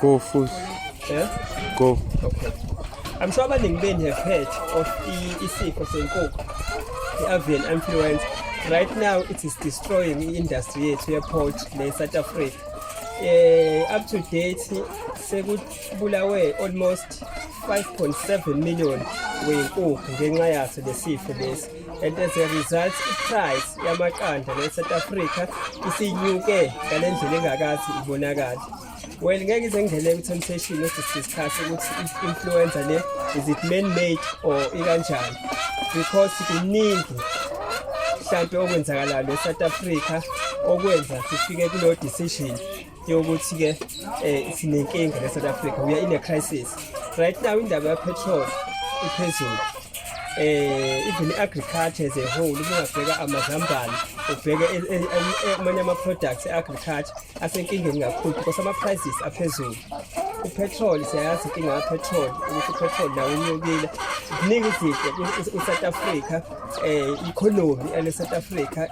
Go full. Yeah? Go. Okay. I'm sure abaningi beni have heard of isifo senkukhu, the avian influenza. Right now it is destroying the industry yethu ye-poultry le South Africa. Up to date sekubulawe almost 5.7 million weyinkukhu ngenxa yaso lesifo lesi, and as a result i-price yamaqanda le South Africa isinyuke ngalendlela engakathi ibonakala. Well, ngeke ize ngidlele ku-temptation discuss ukuthi i-influenza le is it man-made or ikanjani, because kuningi mhlampe okwenzakalayo eSouth Africa okwenza sifike kulo decision yokuthi ke sinenkinga leSouth Africa, we are in a crisis right now. Indaba ya-petrol iphezulu, even i-agriculture as a whole, ubungabheka amazambane, ubheke amanye ama-products e-agriculture asenkingeni kakhulu because ama-prices aphezulu. Upetrol siyayazi inkinga kapetrol ukuthi upetrol nawo unyukile. Kuningi izinto eSouth Africa, economy ele South Africa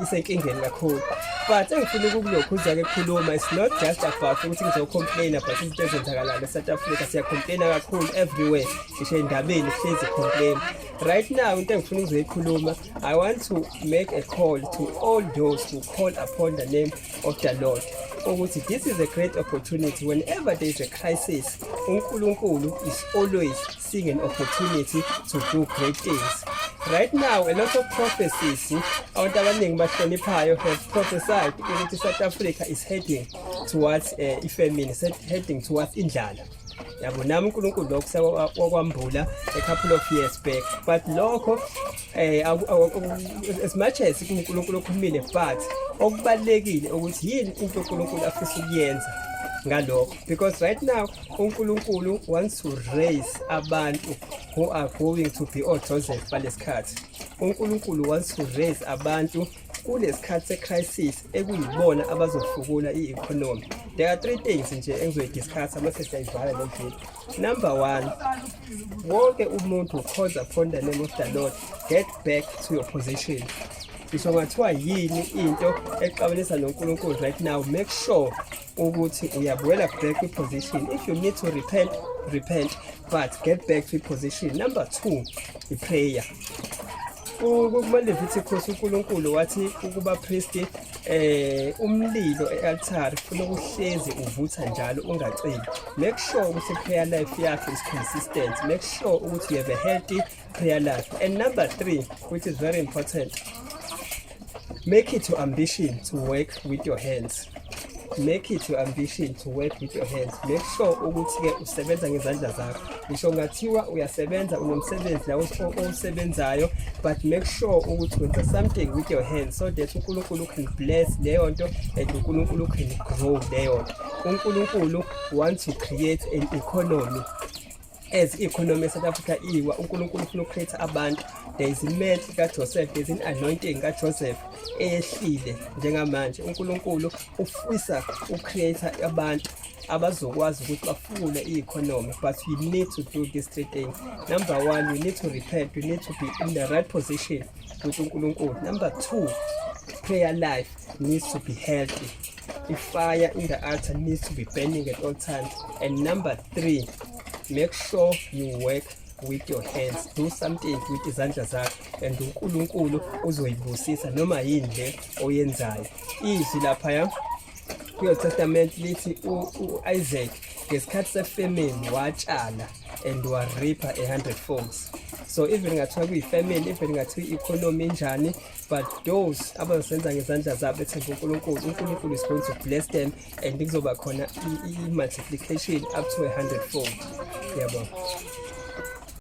isenkingeni kakhulu, but engifuna ukulokhuzake ukukhuluma, it's not just about ukuthi ngizocomplain about izinto ezenzakalayo eSouth Africa. Siyacomplaina kakhulu everywhere, ngisho endabeni sihlezi complain. Right now into engifuna ukuzoyikhuluma, I want to make a call to all those who call upon the name of the Lord. This is a great opportunity. Whenever there is a crisis, uNkulunkulu is always seeing an opportunity to do great things. Right now, a lot of prophecies have prophesied that South Africa is heading towards famine, heading towards indlala. Yabonama uNkulunkulu lokho wakwambula a couple of years back, but lokho as much as uNkulunkulu okhulumile, but okubalekile ukuthi yini into uNkulunkulu afisa ukuyenza ngalokho, because right now uNkulunkulu wants to raise abantu who are going to be Joseph balesikhathi. uNkulunkulu wants to raise abantu kulesikhathi se-crisis ekuyibona abazofukula i-economy. There are three things nje engizoyidiscussa mase siyayivala le video. Number one, wonke umuntu calls upon the name of the Lord, get back to your position. Isho ngathiwa yini into exabanisa noNkulunkulu right now, make sure ukuthi uyabuyela back to position. If you need to repent, but get back to position. Number two, the prayer. Kuma-Leviticus uNkulunkulu wathi ukuba priest umlilo e-altar funa ukuhlezi uvutha njalo ungaceli. Make sure ukuthi prayer life yakho is consistent. Make sure ukuthi you have a healthy prayer life. And number three, which is very important, make it your ambition to work with your hands. Make it your ambition to work with your hands. Make sure ukuthi ke usebenza ngezandla zakho. Ngisho ngathiwa uyasebenza unomsebenzi la osebenzayo, but make sure ukuthi wenza something with your hands so that uNkulunkulu can bless leyo nto and uNkulunkulu can grow leyo nto. uNkulunkulu wants to create an economy. As economy South Africa uNkulunkulu ufuna ukcreate abantu. There is a man kaJoseph, there is an anointing kaJoseph eyehlile njengamanje. uNkulunkulu ufisa ucreate abantu abazokwazi ukuthi bafule i-economy, but you need to do these three things. Number one, you need to repent, you need to be in the right position with uNkulunkulu. Number two, prayer life needs to be healthy. The fire in the altar needs to be burning at all times. And number three, make sure you work with your hands. Do something with izandla zakho and uNkulunkulu uzoyibusisa noma yini le oyenzayo. Izwi lapha ya kuyo testament lithi uIsaac ngesikhathi sefamine watshala and wareapa 100-folds. So even ngathiwa kuyi-famine, even ngathiwa i-economy njani, but those abazenza ngezandla zabo ethemba uNkulunkulu, uNkulunkulu is going to bless them and kuzoba khona i-multiplication up to 100-fold. Yabo.